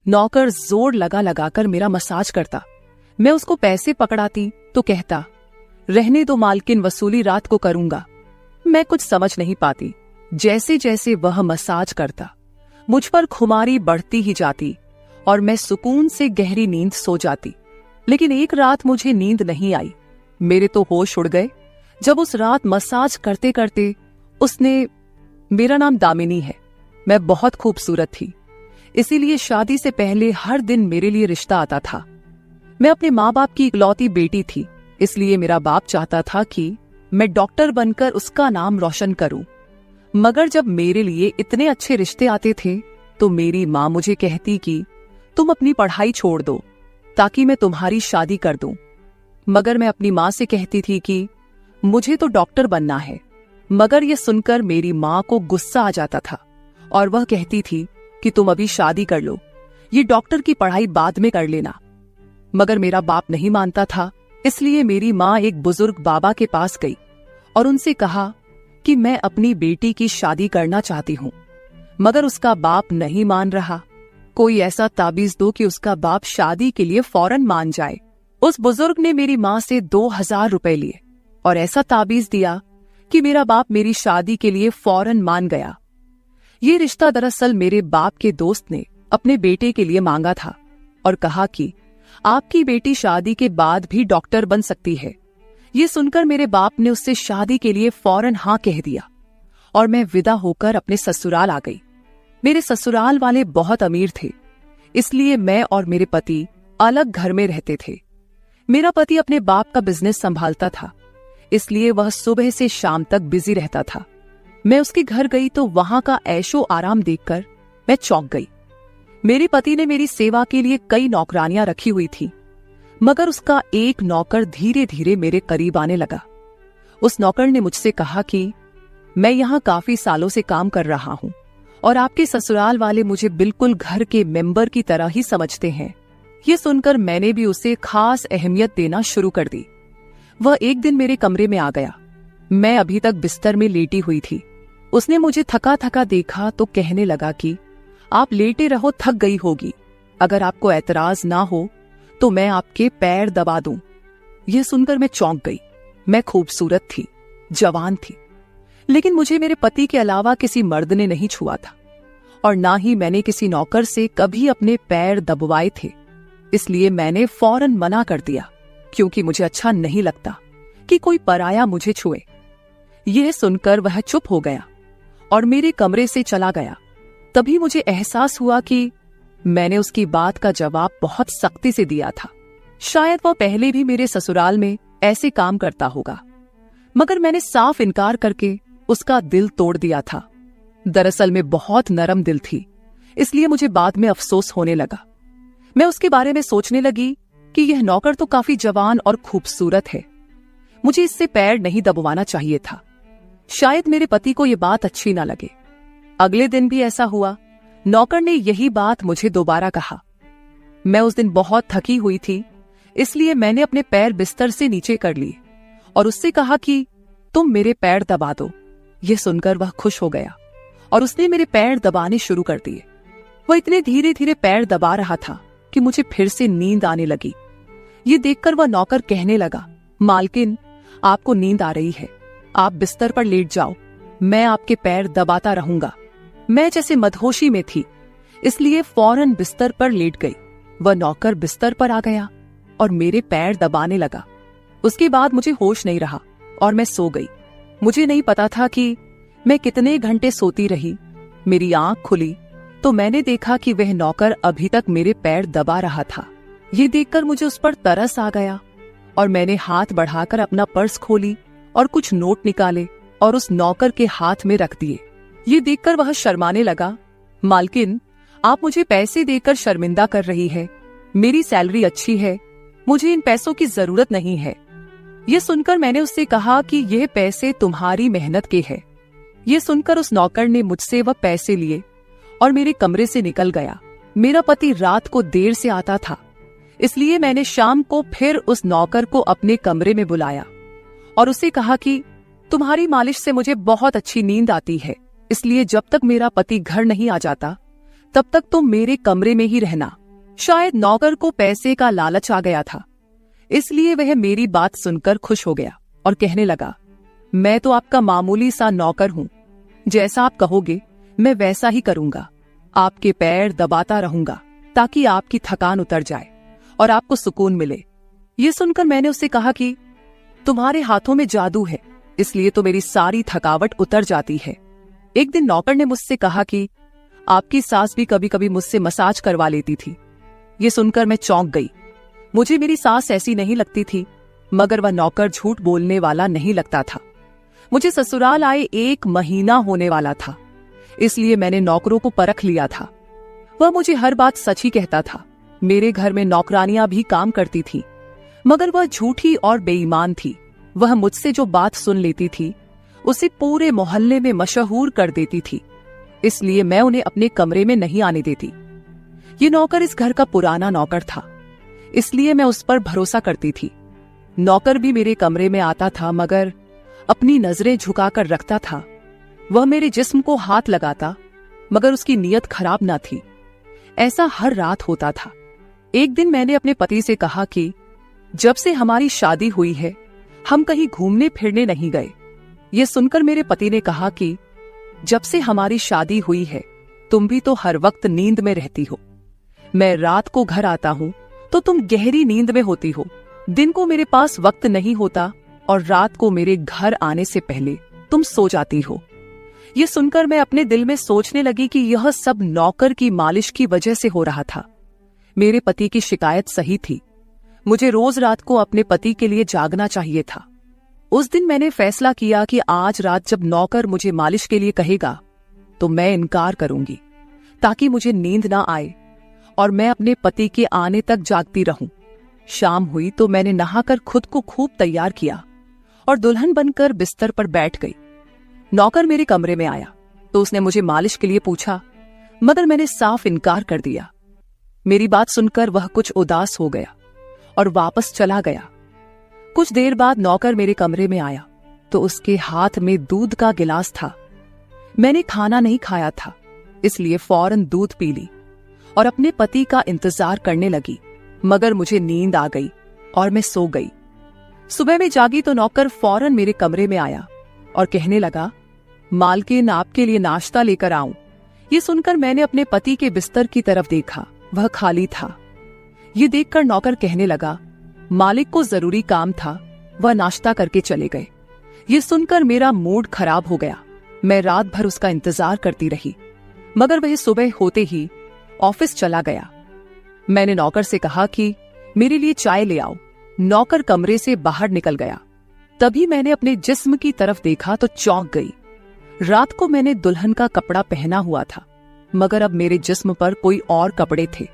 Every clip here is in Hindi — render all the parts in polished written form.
नौकर जोर लगा लगाकर मेरा मसाज करता। मैं उसको पैसे पकड़ाती तो कहता, रहने दो मालकिन, वसूली रात को करूंगा। मैं कुछ समझ नहीं पाती। जैसे जैसे वह मसाज करता मुझ पर खुमारी बढ़ती ही जाती और मैं सुकून से गहरी नींद सो जाती। लेकिन एक रात मुझे नींद नहीं आई। मेरे तो होश उड़ गए जब उस रात मसाज करते करते उसने, मेरा नाम दामिनी है, मैं बहुत खूबसूरत थी, इसीलिए शादी से पहले हर दिन मेरे लिए रिश्ता आता था। मैं अपने माँ बाप की इकलौती बेटी थी, इसलिए मेरा बाप चाहता था कि मैं डॉक्टर बनकर उसका नाम रोशन करूं। मगर जब मेरे लिए इतने अच्छे रिश्ते आते थे तो मेरी माँ मुझे कहती कि तुम अपनी पढ़ाई छोड़ दो ताकि मैं तुम्हारी शादी कर दूं। मगर मैं अपनी माँ से कहती थी कि मुझे तो डॉक्टर बनना है। मगर यह सुनकर मेरी माँ को गुस्सा आ जाता था और वह कहती थी कि तुम अभी शादी कर लो, ये डॉक्टर की पढ़ाई बाद में कर लेना। मगर मेरा बाप नहीं मानता था, इसलिए मेरी माँ एक बुजुर्ग बाबा के पास गई और उनसे कहा कि मैं अपनी बेटी की शादी करना चाहती हूँ। मगर उसका बाप नहीं मान रहा। कोई ऐसा ताबीज दो कि उसका बाप शादी के लिए फौरन मान जाए। उस बुजुर्ग ने मेरी माँ से 2000 रुपए लिए और ऐसा ताबीज दिया कि मेरा बाप मेरी शादी के लिए फौरन मान गया। ये रिश्ता दरअसल मेरे बाप के दोस्त ने अपने बेटे के लिए मांगा था और कहा कि आपकी बेटी शादी के बाद भी डॉक्टर बन सकती है। ये सुनकर मेरे बाप ने उससे शादी के लिए फौरन हाँ कह दिया और मैं विदा होकर अपने ससुराल आ गई। मेरे ससुराल वाले बहुत अमीर थे, इसलिए मैं और मेरे पति अलग घर में रहते थे। मेरा पति अपने बाप का बिजनेस संभालता था, इसलिए वह सुबह से शाम तक बिजी रहता था। मैं उसके घर गई तो वहां का ऐशो आराम देखकर मैं चौंक गई। मेरे पति ने मेरी सेवा के लिए कई नौकरानियां रखी हुई थी, मगर उसका एक नौकर धीरे धीरे मेरे करीब आने लगा। उस नौकर ने मुझसे कहा कि मैं यहाँ काफी सालों से काम कर रहा हूँ और आपके ससुराल वाले मुझे बिल्कुल घर के मेंबर की तरह ही समझते हैं। ये सुनकर मैंने भी उसे खास अहमियत देना शुरू कर दी। वह एक दिन मेरे कमरे में आ गया। मैं अभी तक बिस्तर में लेटी हुई थी। उसने मुझे थका थका देखा तो कहने लगा कि आप लेटे रहो, थक गई होगी। अगर आपको एतराज ना हो तो मैं आपके पैर दबा दूं। यह सुनकर मैं चौंक गई। मैं खूबसूरत थी, जवान थी, लेकिन मुझे मेरे पति के अलावा किसी मर्द ने नहीं छुआ था और ना ही मैंने किसी नौकर से कभी अपने पैर दबवाए थे। इसलिए मैंने फौरन मना कर दिया, क्योंकि मुझे अच्छा नहीं लगता कि कोई पराया मुझे छुए। यह सुनकर वह चुप हो गया और मेरे कमरे से चला गया। तभी मुझे एहसास हुआ कि मैंने उसकी बात का जवाब बहुत सख्ती से दिया था। शायद वह पहले भी मेरे ससुराल में ऐसे काम करता होगा, मगर मैंने साफ इनकार करके उसका दिल तोड़ दिया था। दरअसल मैं बहुत नरम दिल थी, इसलिए मुझे बाद में अफसोस होने लगा। मैं उसके बारे में सोचने लगी कि यह नौकर तो काफी जवान और खूबसूरत है, मुझे इससे पैर नहीं दबवाना चाहिए था। शायद मेरे पति को यह बात अच्छी ना लगे। अगले दिन भी ऐसा हुआ। नौकर ने यही बात मुझे दोबारा कहा। मैं उस दिन बहुत थकी हुई थी, इसलिए मैंने अपने पैर बिस्तर से नीचे कर लिए और उससे कहा कि तुम मेरे पैर दबा दो। यह सुनकर वह खुश हो गया और उसने मेरे पैर दबाने शुरू कर दिए। वह इतने धीरे धीरे पैर दबा रहा था कि मुझे फिर से नींद आने लगी। ये देखकर वह नौकर कहने लगा, मालकिन, आपको नींद आ रही है, आप बिस्तर पर लेट जाओ, मैं आपके पैर दबाता रहूंगा। मैं जैसे मदहोशी में थी, इसलिए फौरन बिस्तर पर लेट गई। वह नौकर बिस्तर पर आ गया और मेरे पैर दबाने लगा। उसके बाद मुझे होश नहीं रहा और मैं सो गई। मुझे नहीं पता था कि मैं कितने घंटे सोती रही। मेरी आंख खुली तो मैंने देखा कि वह नौकर अभी तक मेरे पैर दबा रहा था। ये देखकर मुझे उस पर तरस आ गया और मैंने हाथ बढ़ाकर अपना पर्स खोली और कुछ नोट निकाले और उस नौकर के हाथ में रख दिए। ये देखकर वह शर्माने लगा। मालकिन, आप मुझे पैसे देकर शर्मिंदा कर रही है। मेरी सैलरी अच्छी है, मुझे इन पैसों की जरूरत नहीं है। ये सुनकर मैंने उससे कहा कि यह पैसे तुम्हारी मेहनत के हैं। ये सुनकर उस नौकर ने मुझसे वह पैसे लिए और मेरे कमरे से निकल गया। मेरा पति रात को देर से आता था, इसलिए मैंने शाम को फिर उस नौकर को अपने कमरे में बुलाया और उससे कहा कि तुम्हारी मालिश से मुझे बहुत अच्छी नींद आती है, इसलिए जब तक मेरा पति घर नहीं आ जाता तब तक तुम मेरे कमरे में ही रहना। शायद नौकर को पैसे का लालच आ गया था, इसलिए वह मेरी बात सुनकर खुश हो गया और कहने लगा, मैं तो आपका मामूली सा नौकर हूं, जैसा आप कहोगे मैं वैसा ही करूंगा। आपके पैर दबाता रहूंगा ताकि आपकी थकान उतर जाए और आपको सुकून मिले। ये सुनकर मैंने उससे कहा कि तुम्हारे हाथों में जादू है, इसलिए तो मेरी सारी थकावट उतर जाती है। एक दिन नौकर ने मुझसे कहा कि आपकी सास भी कभी कभी मुझसे मसाज करवा लेती थी। ये सुनकर मैं चौंक गई। मुझे मेरी सास ऐसी नहीं लगती थी, मगर वह नौकर झूठ बोलने वाला नहीं लगता था। मुझे ससुराल आए 1 महीना होने वाला था, इसलिए मैंने नौकरों को परख लिया था। वह मुझे हर बात सच ही कहता था। मेरे घर में नौकरानियां भी काम करती थी, मगर वह झूठी और बेईमान थी। वह मुझसे जो बात सुन लेती थी उसे पूरे मोहल्ले में मशहूर कर देती थी, इसलिए मैं उन्हें अपने कमरे में नहीं आने देती। ये नौकर इस घर का पुराना नौकर था, इसलिए मैं उस पर भरोसा करती थी। नौकर भी मेरे कमरे में आता था, मगर अपनी नजरें झुकाकर रखता था। वह मेरे जिस्म को हाथ लगाता, मगर उसकी नीयत खराब न थी। ऐसा हर रात होता था। एक दिन मैंने अपने पति से कहा कि जब से हमारी शादी हुई है हम कहीं घूमने फिरने नहीं गए। यह सुनकर मेरे पति ने कहा कि जब से हमारी शादी हुई है तुम भी तो हर वक्त नींद में रहती हो। मैं रात को घर आता हूं तो तुम गहरी नींद में होती हो। दिन को मेरे पास वक्त नहीं होता और रात को मेरे घर आने से पहले तुम सो जाती हो। यह सुनकर मैं अपने दिल में सोचने लगी कि यह सब नौकर की मालिश की वजह से हो रहा था। मेरे पति की शिकायत सही थी। मुझे रोज रात को अपने पति के लिए जागना चाहिए था। उस दिन मैंने फैसला किया कि आज रात जब नौकर मुझे मालिश के लिए कहेगा तो मैं इनकार करूंगी, ताकि मुझे नींद ना आए और मैं अपने पति के आने तक जागती रहूं। शाम हुई तो मैंने नहाकर खुद को खूब तैयार किया और दुल्हन बनकर बिस्तर पर बैठ गई। नौकर मेरे कमरे में आया तो उसने मुझे मालिश के लिए पूछा, मगर मैंने साफ इनकार कर दिया। मेरी बात सुनकर वह कुछ उदास हो गया और वापस चला गया। कुछ देर बाद नौकर मेरे कमरे में आया तो उसके हाथ में दूध का गिलास था। मैंने खाना नहीं खाया था, इसलिए फौरन दूध पी ली और अपने पति का इंतजार करने लगी, मगर मुझे नींद आ गई और मैं सो गई। सुबह में जागी तो नौकर फौरन मेरे कमरे में आया और कहने लगा, मालकिन आपके लिए नाश्ता लेकर आऊं। ये सुनकर मैंने अपने पति के बिस्तर की तरफ देखा, वह खाली था। ये देखकर नौकर कहने लगा, मालिक को जरूरी काम था, वह नाश्ता करके चले गए। ये सुनकर मेरा मूड खराब हो गया। मैं रात भर उसका इंतजार करती रही, मगर वह सुबह होते ही ऑफिस चला गया। मैंने नौकर से कहा कि मेरे लिए चाय ले आओ। नौकर कमरे से बाहर निकल गया। तभी मैंने अपने जिस्म की तरफ देखा तो चौंक गई। रात को मैंने दुल्हन का कपड़ा पहना हुआ था, मगर अब मेरे जिस्म पर कोई और कपड़े थे।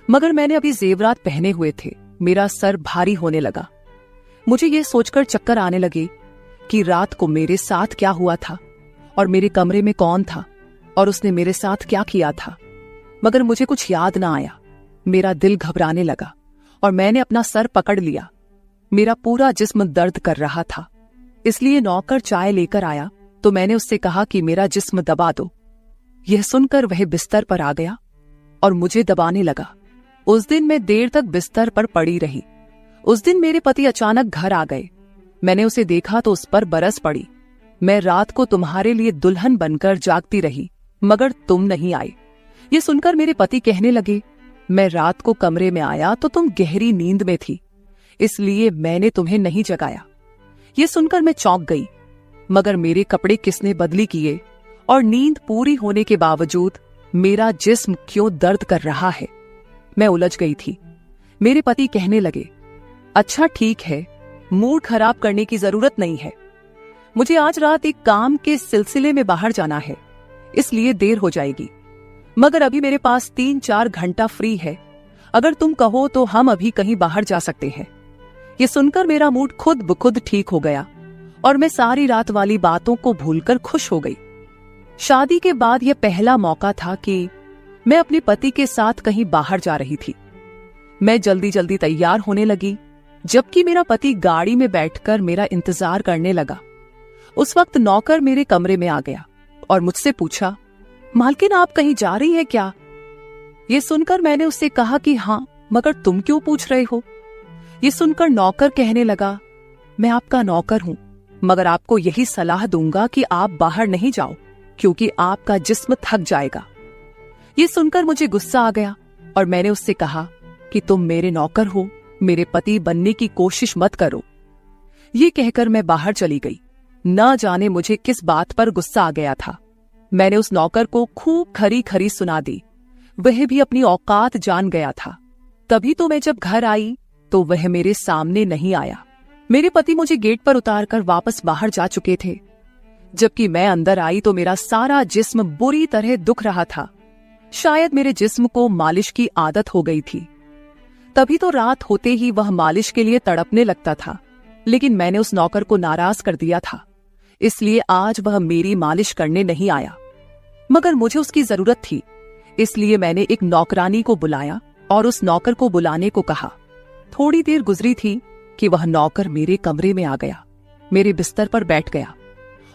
मगर मैंने अभी जेवरात पहने हुए थे। मेरा सर भारी होने लगा। मुझे यह सोचकर चक्कर आने लगे कि रात को मेरे साथ क्या हुआ था और मेरे कमरे में कौन था और उसने मेरे साथ क्या किया था, मगर मुझे कुछ याद ना आया। मेरा दिल घबराने लगा और मैंने अपना सर पकड़ लिया। मेरा पूरा जिस्म दर्द कर रहा था, इसलिए नौकर चाय लेकर आया तो मैंने उससे कहा कि मेरा जिस्म दबा दो। यह सुनकर वह बिस्तर पर आ गया और मुझे दबाने लगा। उस दिन मैं देर तक बिस्तर पर पड़ी रही। उस दिन मेरे पति अचानक घर आ गए। मैंने उसे देखा तो उस पर बरस पड़ी। मैं रात को तुम्हारे लिए दुल्हन बनकर जागती रही, मगर तुम नहीं आए। ये सुनकर मेरे पति कहने लगे, मैं रात को कमरे में आया तो तुम गहरी नींद में थी, इसलिए मैंने तुम्हें नहीं जगाया। ये सुनकर मैं चौंक गई, मगर मेरे कपड़े किसने बदली किए और नींद पूरी होने के बावजूद मेरा जिस्म क्यों दर्द कर रहा है। मैं उलझ गई थी। मेरे पति कहने लगे, अच्छा ठीक है, मूड खराब करने की जरूरत नहीं है। मुझे आज रात एक काम के सिलसिले में बाहर जाना है, इसलिए देर हो जाएगी, मगर अभी मेरे पास 3-4 घंटा फ्री है। अगर तुम कहो तो हम अभी कहीं बाहर जा सकते हैं। ये सुनकर मेरा मूड खुद ब खुद ठीक हो गया और मैं सारी रात वाली बातों को भूलकर खुश हो गई। शादी के बाद यह पहला मौका था कि मैं अपने पति के साथ कहीं बाहर जा रही थी। मैं जल्दी जल्दी तैयार होने लगी, जबकि मेरा पति गाड़ी में बैठकर मेरा इंतजार करने लगा। उस वक्त नौकर मेरे कमरे में आ गया और मुझसे पूछा, मालकिन, आप कहीं जा रही हैं क्या? ये सुनकर मैंने उससे कहा कि हाँ, मगर तुम क्यों पूछ रहे हो? ये सुनकर नौकर कहने लगा, मैं आपका नौकर हूं, मगर आपको यही सलाह दूंगा कि आप बाहर नहीं जाओ, क्योंकि आपका जिस्म थक जाएगा। ये सुनकर मुझे गुस्सा आ गया और मैंने उससे कहा कि तुम मेरे नौकर हो, मेरे पति बनने की कोशिश मत करो। ये कहकर मैं बाहर चली गई। न जाने मुझे किस बात पर गुस्सा आ गया था। मैंने उस नौकर को खूब खरी खरी सुना दी। वह भी अपनी औकात जान गया था। तभी तो मैं जब घर आई तो वह मेरे सामने नहीं आया। मेरे पति मुझे गेट पर उतारकर वापस बाहर जा चुके थे। जबकि मैं अंदर आई तो मेरा सारा जिस्म बुरी तरह दुख रहा था। शायद मेरे जिस्म को मालिश की आदत हो गई थी। तभी तो रात होते ही वह मालिश के लिए तड़पने लगता था। लेकिन मैंने उस नौकर को नाराज कर दिया था, इसलिए आज वह मेरी मालिश करने नहीं आया। मगर मुझे उसकी जरूरत थी, इसलिए मैंने एक नौकरानी को बुलाया और उस नौकर को बुलाने को कहा। थोड़ी देर गुजरी थी कि वह नौकर मेरे कमरे में आ गया, मेरे बिस्तर पर बैठ गया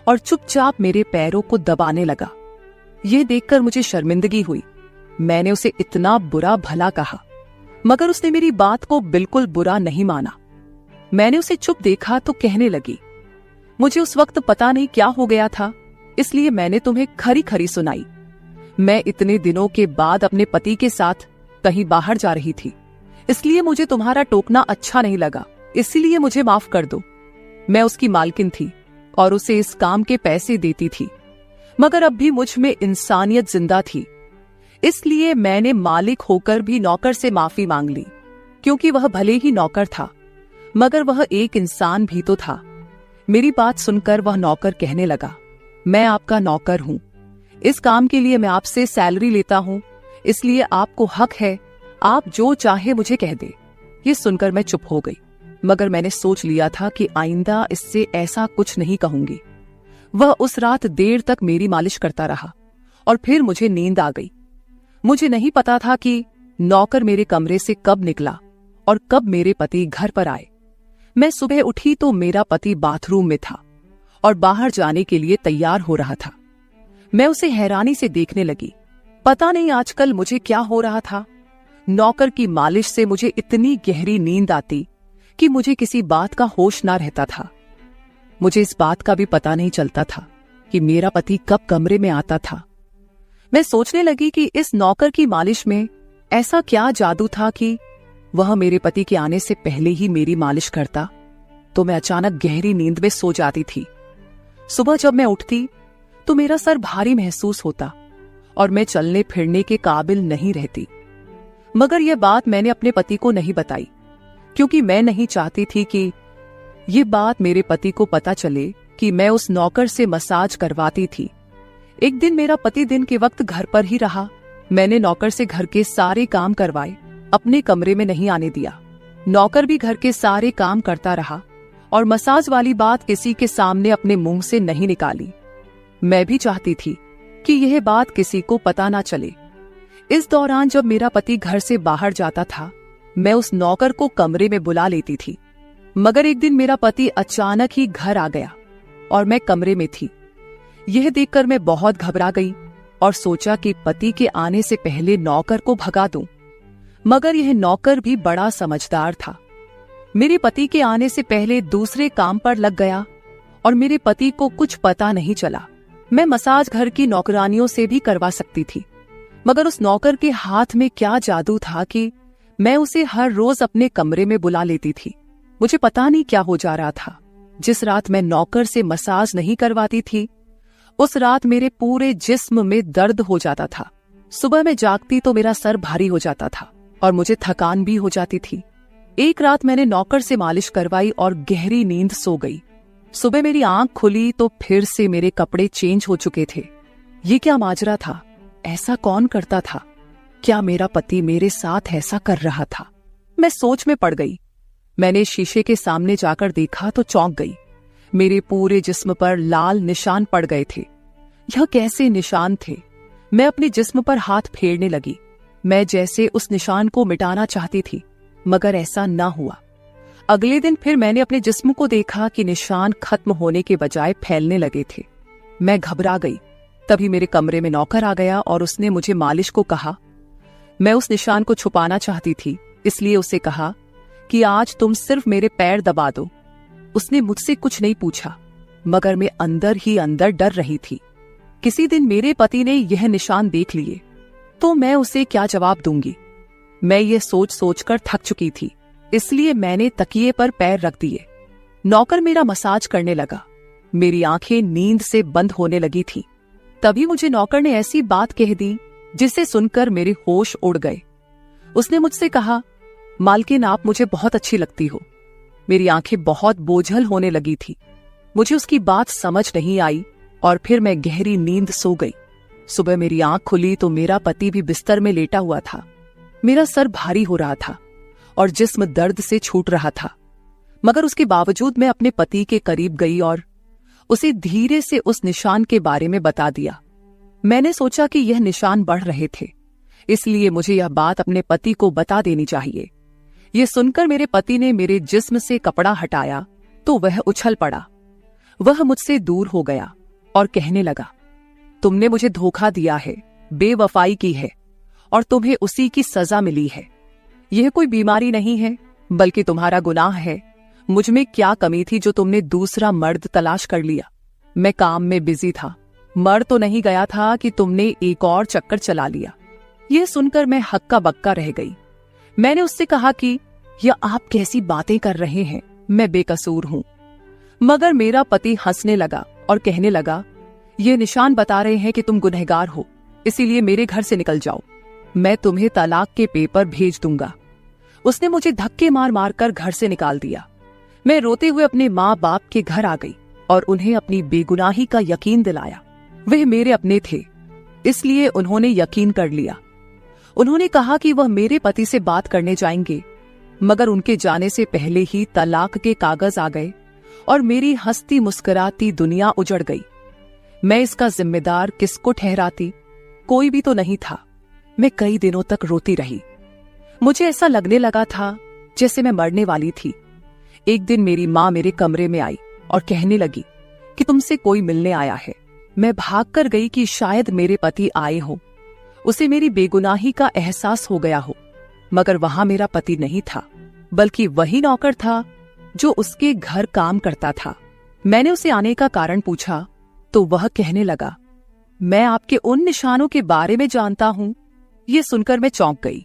और चुपचाप मेरे पैरों को दबाने लगा। यह देखकर मुझे शर्मिंदगी हुई। मैंने उसे इतना बुरा भला कहा, मगर उसने मेरी बात को बिल्कुल बुरा नहीं माना। मैंने उसे चुप देखा तो कहने लगी, मुझे उस वक्त पता नहीं क्या हो गया था, इसलिए मैंने तुम्हें खरी खरी सुनाई। मैं इतने दिनों के बाद अपने पति के साथ कहीं बाहर जा रही थी, इसलिए मुझे तुम्हारा टोकना अच्छा नहीं लगा, इसलिए मुझे माफ कर दो। मैं उसकी मालकिन थी और उसे इस काम के पैसे देती थी, मगर अब भी मुझ में इंसानियत जिंदा थी, इसलिए मैंने मालिक होकर भी नौकर से माफी मांग ली। क्योंकि वह भले ही नौकर था, मगर वह एक इंसान भी तो था। मेरी बात सुनकर वह नौकर कहने लगा, मैं आपका नौकर हूं, इस काम के लिए मैं आपसे सैलरी लेता हूं, इसलिए आपको हक है, आप जो चाहे मुझे कह दे। ये सुनकर मैं चुप हो गई, मगर मैंने सोच लिया था कि आइंदा इससे ऐसा कुछ नहीं कहूंगी। वह उस रात देर तक मेरी मालिश करता रहा और फिर मुझे नींद आ गई। मुझे नहीं पता था कि नौकर मेरे कमरे से कब निकला और कब मेरे पति घर पर आए। मैं सुबह उठी तो मेरा पति बाथरूम में था और बाहर जाने के लिए तैयार हो रहा था। मैं उसे हैरानी से देखने लगी। पता नहीं आजकल मुझे क्या हो रहा था। नौकर की मालिश से मुझे इतनी गहरी नींद आती कि मुझे किसी बात का होश ना रहता था। मुझे इस बात का भी पता नहीं चलता था कि मेरा पति कब कमरे में आता था। मैं सोचने लगी कि इस नौकर की मालिश में ऐसा क्या जादू था कि वह मेरे पति के आने से पहले ही मेरी मालिश करता, तो मैं अचानक गहरी नींद में सो जाती थी। सुबह जब मैं उठती तो मेरा सर भारी महसूस होता और मैं चलने फिरने के काबिल नहीं रहती। मगर यह बात मैंने अपने पति को नहीं बताई, क्योंकि मैं नहीं चाहती थी कि ये बात मेरे पति को पता चले कि मैं उस नौकर से मसाज करवाती थी। एक दिन मेरा पति दिन के वक्त घर पर ही रहा। मैंने नौकर से घर के सारे काम करवाए, अपने कमरे में नहीं आने दिया। नौकर भी घर के सारे काम करता रहा और मसाज वाली बात किसी के सामने अपने मुंह से नहीं निकाली। मैं भी चाहती थी कि यह बात किसी को पता ना चले। इस दौरान जब मेरा पति घर से बाहर जाता था, मैं उस नौकर को कमरे में बुला लेती थी। मगर एक दिन मेरा पति अचानक ही घर आ गया और मैं कमरे में थी। यह देखकर मैं बहुत घबरा गई और सोचा कि पति के आने से पहले नौकर को भगा दूं। मगर यह नौकर भी बड़ा समझदार था। मेरे पति के आने से पहले दूसरे काम पर लग गया और मेरे पति को कुछ पता नहीं चला। मैं मसाज घर की नौकरानियों से भी करवा सकती थी, मगर उस नौकर के हाथ में क्या जादू था कि मैं उसे हर रोज अपने कमरे में बुला लेती थी। मुझे पता नहीं क्या हो जा रहा था। जिस रात मैं नौकर से मसाज नहीं करवाती थी, उस रात मेरे पूरे जिस्म में दर्द हो जाता था। सुबह में जागती तो मेरा सर भारी हो जाता था और मुझे थकान भी हो जाती थी। एक रात मैंने नौकर से मालिश करवाई और गहरी नींद सो गई। सुबह मेरी आंख खुली तो फिर से मेरे कपड़े चेंज हो चुके थे। ये क्या माजरा था? ऐसा कौन करता था? क्या मेरा पति मेरे साथ ऐसा कर रहा था? मैं सोच में पड़ गई। मैंने शीशे के सामने जाकर देखा तो चौंक गई। मेरे पूरे जिस्म पर लाल निशान पड़ गए थे। यह कैसे निशान थे? मैं अपने जिस्म पर हाथ फेरने लगी। मैं जैसे उस निशान को मिटाना चाहती थी, मगर ऐसा ना हुआ। अगले दिन फिर मैंने अपने जिस्म को देखा कि निशान खत्म होने के बजाय फैलने लगे थे। मैं घबरा गई। तभी मेरे कमरे में नौकर आ गया और उसने मुझे मालिश को कहा। मैं उस निशान को छुपाना चाहती थी, इसलिए उसे कहा कि आज तुम सिर्फ मेरे पैर दबा दो। उसने मुझसे कुछ नहीं पूछा, मगर मैं अंदर ही अंदर डर रही थी। किसी दिन मेरे पति ने यह निशान देख लिए तो मैं उसे क्या जवाब दूंगी। मैं ये सोच सोचकर थक चुकी थी, इसलिए मैंने तकिए पर पैर रख दिए। नौकर मेरा मसाज करने लगा। मेरी आंखें नींद से बंद होने लगी थी। तभी मुझे नौकर ने ऐसी बात कह दी जिसे सुनकर मेरे होश उड़ गए। उसने मुझसे कहा, मालकिन आप मुझे बहुत अच्छी लगती हो। मेरी आंखें बहुत बोझल होने लगी थी। मुझे उसकी बात समझ नहीं आई और फिर मैं गहरी नींद सो गई। सुबह मेरी आंख खुली तो मेरा पति भी बिस्तर में लेटा हुआ था। मेरा सर भारी हो रहा था और जिस्म दर्द से छूट रहा था, मगर उसके बावजूद मैं अपने पति के करीब गई और उसे धीरे से उस निशान के बारे में बता दिया। मैंने सोचा कि यह निशान बढ़ रहे थे, इसलिए मुझे यह बात अपने पति को बता देनी चाहिए। यह सुनकर मेरे पति ने मेरे जिस्म से कपड़ा हटाया तो वह उछल पड़ा। वह मुझसे दूर हो गया और कहने लगा, तुमने मुझे धोखा दिया है, बेवफाई की है और तुम्हें उसी की सजा मिली है। यह कोई बीमारी नहीं है, बल्कि तुम्हारा गुनाह है। मुझ में क्या कमी थी जो तुमने दूसरा मर्द तलाश कर लिया। मैं काम में बिजी था, मर तो नहीं गया था कि तुमने एक और चक्कर चला लिया। यह सुनकर मैं हक्का बक्का रह गई। मैंने उससे कहा कि यह आप कैसी बातें कर रहे हैं, मैं बेकसूर हूं। मगर मेरा पति हंसने लगा और कहने लगा, ये निशान बता रहे हैं कि तुम गुनहगार हो, इसीलिए मेरे घर से निकल जाओ, मैं तुम्हें तलाक के पेपर भेज दूंगा। उसने मुझे धक्के मार मार कर घर से निकाल दिया। मैं रोते हुए अपने माँ बाप के घर आ गई और उन्हें अपनी बेगुनाही का यकीन दिलाया। वह मेरे अपने थे, इसलिए उन्होंने यकीन कर लिया। उन्होंने कहा कि वह मेरे पति से बात करने जाएंगे, मगर उनके जाने से पहले ही तलाक के कागज आ गए और मेरी हंसती मुस्कुराती दुनिया उजड़ गई। मैं इसका जिम्मेदार किसको ठहराती? कोई भी तो नहीं था। मैं कई दिनों तक रोती रही। मुझे ऐसा लगने लगा था जैसे मैं मरने वाली थी। एक दिन मेरी माँ मेरे कमरे में आई और कहने लगी कि तुमसे कोई मिलने आया है। मैं भागकर गई कि शायद मेरे पति आए हो, उसे मेरी बेगुनाही का एहसास हो गया हो। मगर वहां मेरा पति नहीं था, बल्कि वही नौकर था जो उसके घर काम करता था। मैंने उसे आने का कारण पूछा तो वह कहने लगा, मैं आपके उन निशानों के बारे में जानता हूं। यह सुनकर मैं चौंक गई।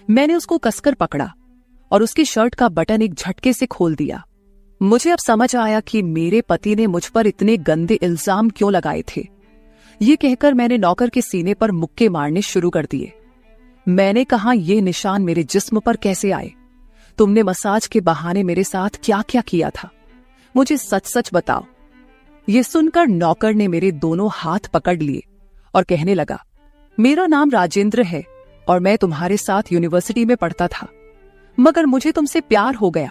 मैंने उसको कसकर पकड़ा और उसकी शर्ट का बटन एक झटके से खोल दिया। मुझे अब समझ आया कि मेरे पति ने मुझ पर इतने गंदे इल्जाम क्यों लगाए थे। ये कहकर मैंने नौकर के सीने पर मुक्के मारने शुरू कर दिए। मैंने कहा, ये निशान मेरे जिस्म पर कैसे आए? तुमने मसाज के बहाने मेरे साथ क्या क्या किया था? मुझे सच सच बताओ। ये सुनकर नौकर ने मेरे दोनों हाथ पकड़ लिए और कहने लगा, मेरा नाम राजेंद्र है और मैं तुम्हारे साथ यूनिवर्सिटी में पढ़ता था, मगर मुझे तुमसे प्यार हो गया।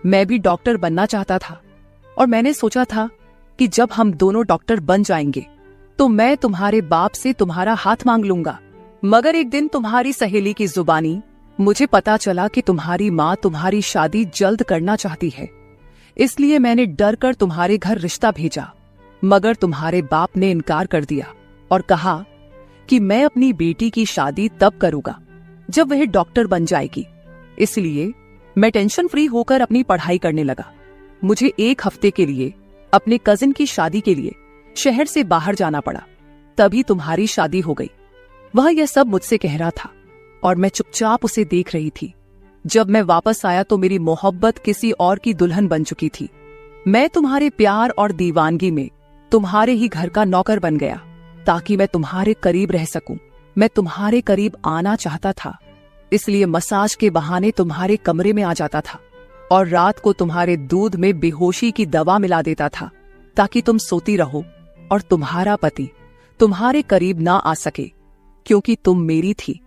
मैं भी डॉक्टर बनना चाहता था और मैंने सोचा था कि जब हम दोनों डॉक्टर बन जाएंगे तो मैं तुम्हारे बाप से तुम्हारा हाथ मांग लूंगा। मगर एक दिन तुम्हारी सहेली की जुबानी मुझे पता चला कि तुम्हारी माँ तुम्हारी शादी जल्द करना चाहती है, इसलिए मैंने डर कर तुम्हारे घर रिश्ता भेजा। मगर तुम्हारे बाप ने इनकार कर दिया और कहा कि मैं अपनी बेटी की शादी तब करूंगा जब वह डॉक्टर बन जाएगी। इसलिए मैं टेंशन फ्री होकर अपनी पढ़ाई करने लगा। मुझे एक हफ्ते के लिए अपने कजिन की शादी के लिए शहर से बाहर जाना पड़ा। तभी तुम्हारी शादी हो गई। वह यह सब मुझसे कह रहा था और मैं चुपचाप उसे देख रही थी। जब मैं वापस आया तो मेरी मोहब्बत किसी और की दुल्हन बन चुकी थी। मैं तुम्हारे प्यार और दीवानगी में तुम्हारे ही घर का नौकर बन गया ताकि मैं तुम्हारे करीब रह सकूं। मैं तुम्हारे करीब आना चाहता था, इसलिए मसाज के बहाने तुम्हारे कमरे में आ जाता था और रात को तुम्हारे दूध में बेहोशी की दवा मिला देता था ताकि तुम सोती रहो और तुम्हारा पति तुम्हारे करीब ना आ सके, क्योंकि तुम मेरी थी।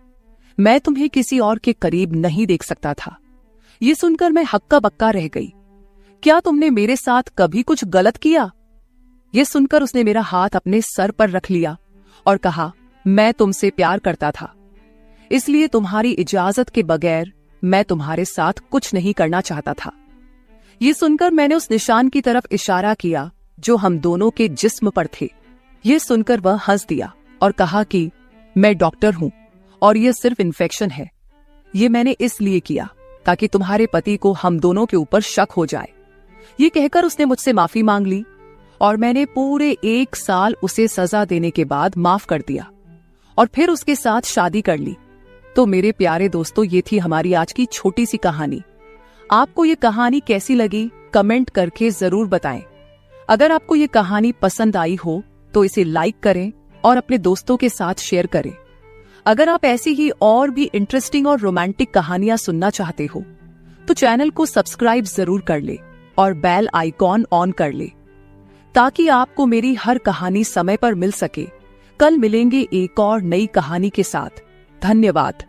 मैं तुम्हें किसी और के करीब नहीं देख सकता था। ये सुनकर मैं हक्का बक्का रह गई। क्या तुमने मेरे साथ कभी कुछ गलत किया? यह सुनकर उसने मेरा हाथ अपने सर पर रख लिया और कहा, मैं तुमसे प्यार करता था, इसलिए तुम्हारी इजाजत के बगैर मैं तुम्हारे साथ कुछ नहीं करना चाहता था। ये सुनकर मैंने उस निशान की तरफ इशारा किया जो हम दोनों के जिस्म पर थे। ये सुनकर वह हंस दिया और कहा कि मैं डॉक्टर हूं और यह सिर्फ इन्फेक्शन है। ये मैंने इसलिए किया ताकि तुम्हारे पति को हम दोनों के ऊपर शक हो जाए। ये कहकर उसने मुझसे माफी मांग ली और मैंने पूरे 1 साल उसे सजा देने के बाद माफ कर दिया और फिर उसके साथ शादी कर ली। तो मेरे प्यारे दोस्तों, ये थी हमारी आज की छोटी सी कहानी। आपको ये कहानी कैसी लगी कमेंट करके जरूर बताएं। अगर आपको ये कहानी पसंद आई हो तो इसे लाइक करें और अपने दोस्तों के साथ शेयर करें। अगर आप ऐसी ही और भी इंटरेस्टिंग और रोमांटिक कहानियां सुनना चाहते हो तो चैनल को सब्सक्राइब जरूर कर ले और बेल आइकॉन ऑन कर ले ताकि आपको मेरी हर कहानी समय पर मिल सके। कल मिलेंगे एक और नई कहानी के साथ। धन्यवाद।